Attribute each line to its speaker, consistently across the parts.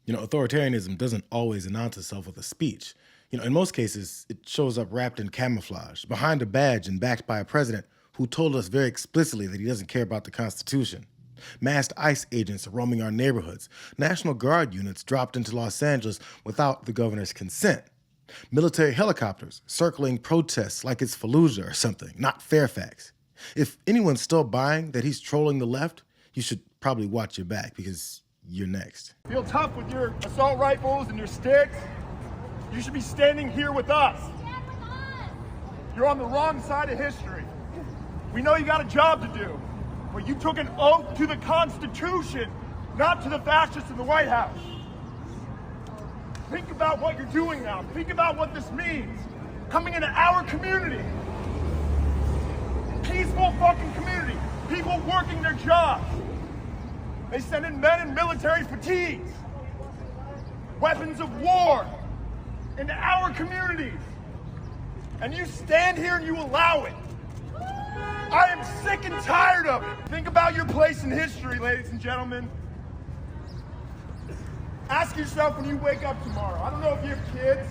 Speaker 1: Authoritarianism doesn't always announce itself with a speech. In most cases, it shows up wrapped in camouflage, behind a badge and backed by a president who told us very explicitly that he doesn't care about the Constitution. Masked ICE agents roaming our neighborhoods, National Guard units dropped into Los Angeles without the governor's consent, military helicopters circling protests like it's Fallujah or something, not Fairfax. If anyone's still buying that he's trolling the left, you should probably watch your back because you're next.
Speaker 2: Feel tough with your assault rifles and your sticks? You should be standing here with us.
Speaker 3: Stand with us.
Speaker 2: You're on the wrong side of history. We know you got a job to do, but you took an oath to the Constitution, not to the fascists in the White House. Think about what you're doing now. Think about what this means. Coming into our community. Peaceful fucking community. People working their jobs. They send in men in military fatigues. Weapons of war into our communities. And you stand here and you allow it. I am sick and tired of it. Think about your place in history, ladies and gentlemen. Ask yourself when you wake up tomorrow. I don't know if you have kids.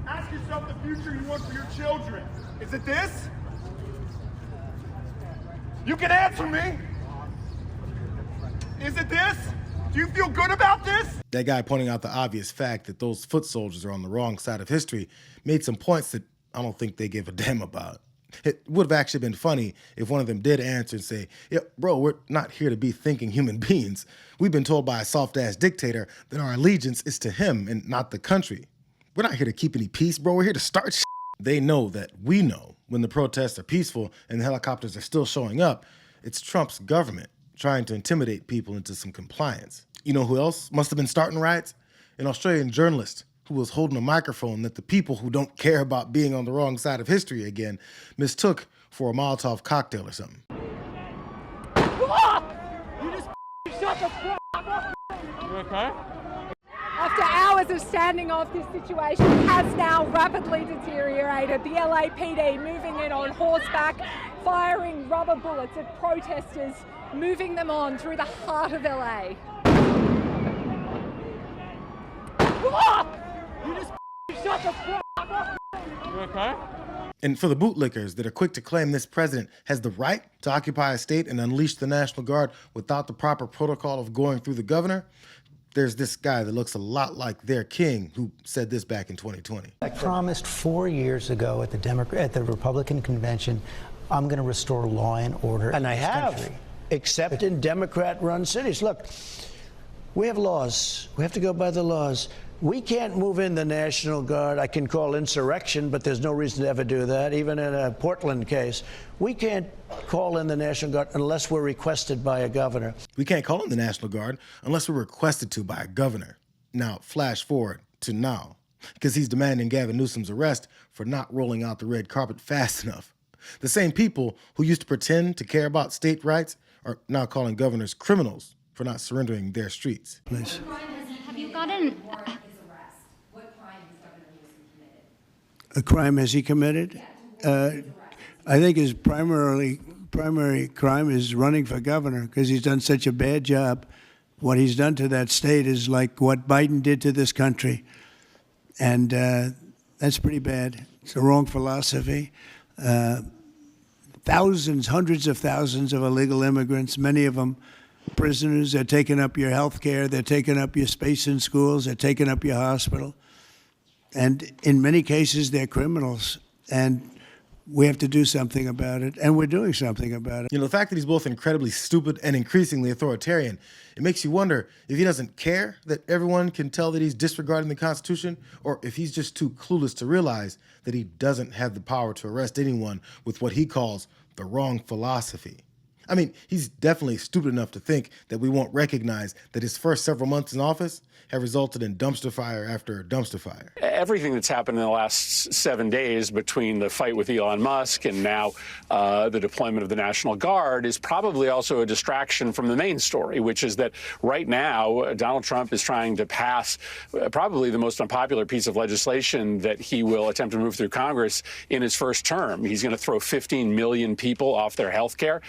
Speaker 2: Ask yourself the future you want for your children. Is it this? You can answer me. Is it this? Do you feel good about this?
Speaker 1: That guy pointing out the obvious fact that those foot soldiers are on the wrong side of history made some points that I don't think they give a damn about. It would have actually been funny if one of them did answer and say, yeah, bro, we're not here to be thinking human beings. We've been told by a soft-ass dictator that our allegiance is to him and not the country. We're not here to keep any peace, bro. We're here to start shit. They know that we know when the protests are peaceful and the helicopters are still showing up, it's Trump's government trying to intimidate people into some compliance. You know who else must have been starting riots? An Australian journalist who was holding a microphone that the people who don't care about being on the wrong side of history again mistook for a Molotov cocktail or something.
Speaker 4: You just shut the fuck up.
Speaker 5: You okay?
Speaker 4: After hours of standing off, this situation has now rapidly deteriorated. The LAPD moving in on horseback, firing rubber bullets at protesters, moving them on through the heart of LA.
Speaker 5: You just shut the fuck up. You okay?
Speaker 1: And for the bootlickers that are quick to claim this president has the right to occupy a state and unleash the National Guard without the proper protocol of going through the governor, there's this guy that looks a lot like their king who said this back in 2020.
Speaker 6: I promised 4 years ago at the Republican convention, I'm going to restore law and order in this country.
Speaker 7: Except in Democrat-run cities. Look, we have laws. We have to go by the laws. We can't move in the National Guard. I can call insurrection, but there's no reason to ever do that, even in a Portland case. We can't call in the National Guard unless we're requested by a governor.
Speaker 1: We can't call in the National Guard unless we're requested to by a governor. Now, flash forward to now, because he's demanding Gavin Newsom's arrest for not rolling out the red carpet fast enough. The same people who used to pretend to care about state rights are now calling governors criminals for not surrendering their streets.
Speaker 6: Please.
Speaker 3: Have you gotten...
Speaker 8: A crime has he committed? I think his primary crime is running for governor because he's done such a bad job. What he's done to that state is like what Biden did to this country. And that's pretty bad. It's a wrong philosophy. Thousands, hundreds of thousands of illegal immigrants, many of them prisoners. They're taking up your health care. They're taking up your space in schools. They're taking up your hospital. And in many cases, they're criminals. And we have to do something about it. And we're doing something about it.
Speaker 1: The fact that he's both incredibly stupid and increasingly authoritarian, it makes you wonder if he doesn't care that everyone can tell that he's disregarding the Constitution, or if he's just too clueless to realize that he doesn't have the power to arrest anyone with what he calls the wrong philosophy. I mean, he's definitely stupid enough to think that we won't recognize that his first several months in office have resulted in dumpster fire after dumpster fire.
Speaker 9: Everything that's happened in the last 7 days between the fight with Elon Musk and now the deployment of the National Guard is probably also a distraction from the main story, which is that right now Donald Trump is trying to pass probably the most unpopular piece of legislation that he will attempt to move through Congress in his first term. He's going to throw 15 million people off their health care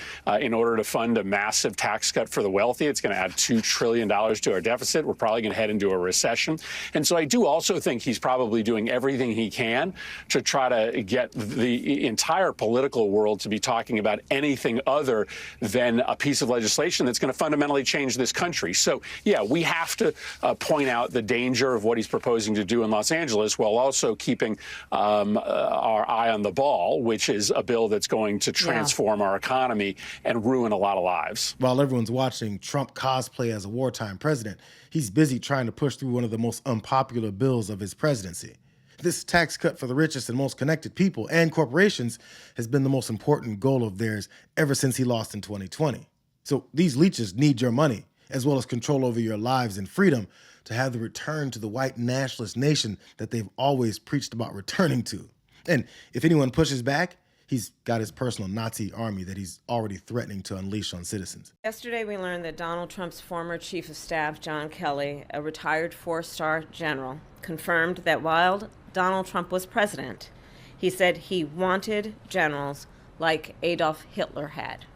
Speaker 9: in order to fund a massive tax cut for the wealthy. It's going to add $2 trillion to our deficit. We're probably going to head into a recession. And so I do also think he's probably doing everything he can to try to get the entire political world to be talking about anything other than a piece of legislation that's going to fundamentally change this country. So, yeah, we have to point out the danger of what he's proposing to do in Los Angeles while also keeping our eye on the ball, which is a bill that's going to transform our economy and ruin a lot of lives.
Speaker 1: While everyone's watching Trump cosplay as a wartime president, he's busy trying to push through one of the most unpopular bills of his presidency. This tax cut for the richest and most connected people and corporations has been the most important goal of theirs ever since he lost in 2020. So these leeches need your money, as well as control over your lives and freedom, to have the return to the white nationalist nation that they've always preached about returning to. And if anyone pushes back, he's got his personal Nazi army that he's already threatening to unleash on citizens.
Speaker 10: Yesterday, we learned that Donald Trump's former chief of staff, John Kelly, a retired four-star general, confirmed that while Donald Trump was president, he said he wanted generals like Adolf Hitler had.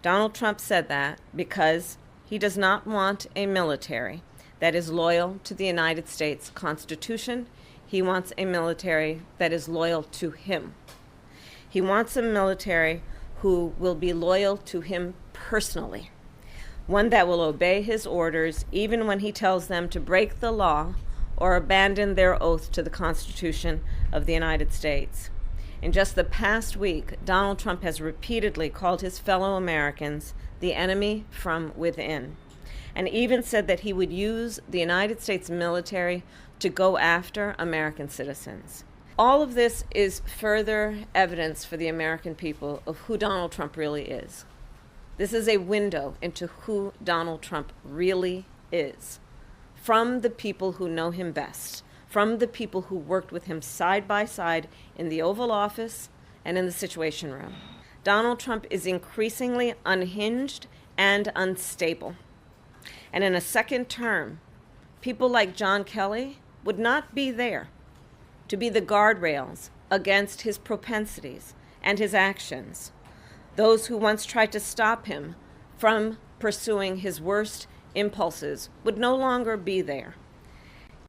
Speaker 10: Donald Trump said that because he does not want a military that is loyal to the United States Constitution. He wants a military that is loyal to him. He wants a military who will be loyal to him personally, one that will obey his orders even when he tells them to break the law or abandon their oath to the Constitution of the United States. In just the past week, Donald Trump has repeatedly called his fellow Americans the enemy from within, and even said that he would use the United States military to go after American citizens. All of this is further evidence for the American people of who Donald Trump really is. This is a window into who Donald Trump really is, from the people who know him best, from the people who worked with him side by side in the Oval Office and in the Situation Room. Donald Trump is increasingly unhinged and unstable. And in a second term, people like John Kelly would not be there to be the guardrails against his propensities and his actions. Those who once tried to stop him from pursuing his worst impulses would no longer be there,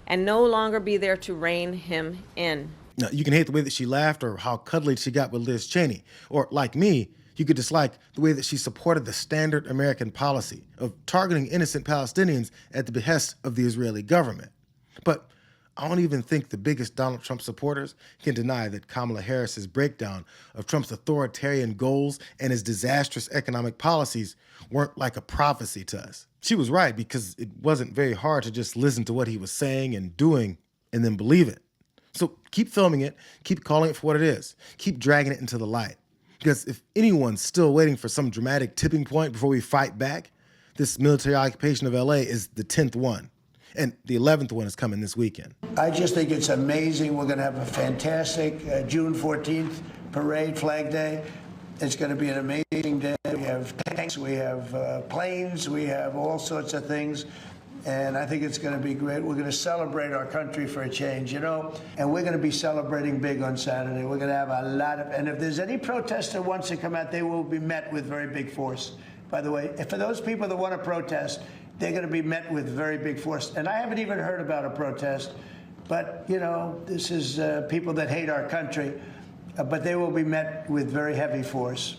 Speaker 10: and no longer be there to rein him in.
Speaker 1: Now, you can hate the way that she laughed or how cuddly she got with Liz Cheney. Or, like me, you could dislike the way that she supported the standard American policy of targeting innocent Palestinians at the behest of the Israeli government. But I don't even think the biggest Donald Trump supporters can deny that Kamala Harris's breakdown of Trump's authoritarian goals and his disastrous economic policies weren't like a prophecy to us. She was right, because it wasn't very hard to just listen to what he was saying and doing and then believe it. So keep filming it, keep calling it for what it is, keep dragging it into the light. Because if anyone's still waiting for some dramatic tipping point before we fight back, this military occupation of LA is the 10th one. And the 11th one is coming this weekend.
Speaker 7: I just think it's amazing. We're going to have a fantastic June 14th parade, Flag Day. It's going to be an amazing day. We have tanks, we have planes, we have all sorts of things. And I think it's going to be great. We're going to celebrate our country for a change, you know, and we're going to be celebrating big on Saturday. We're going to have a lot of, and if there's any protest that wants to come out, they will be met with very big force. By the way, for those people that want to protest, they're going to be met with very big force. And I haven't even heard about a protest, but, you know, this is people that hate our country, but they will be met with very heavy force.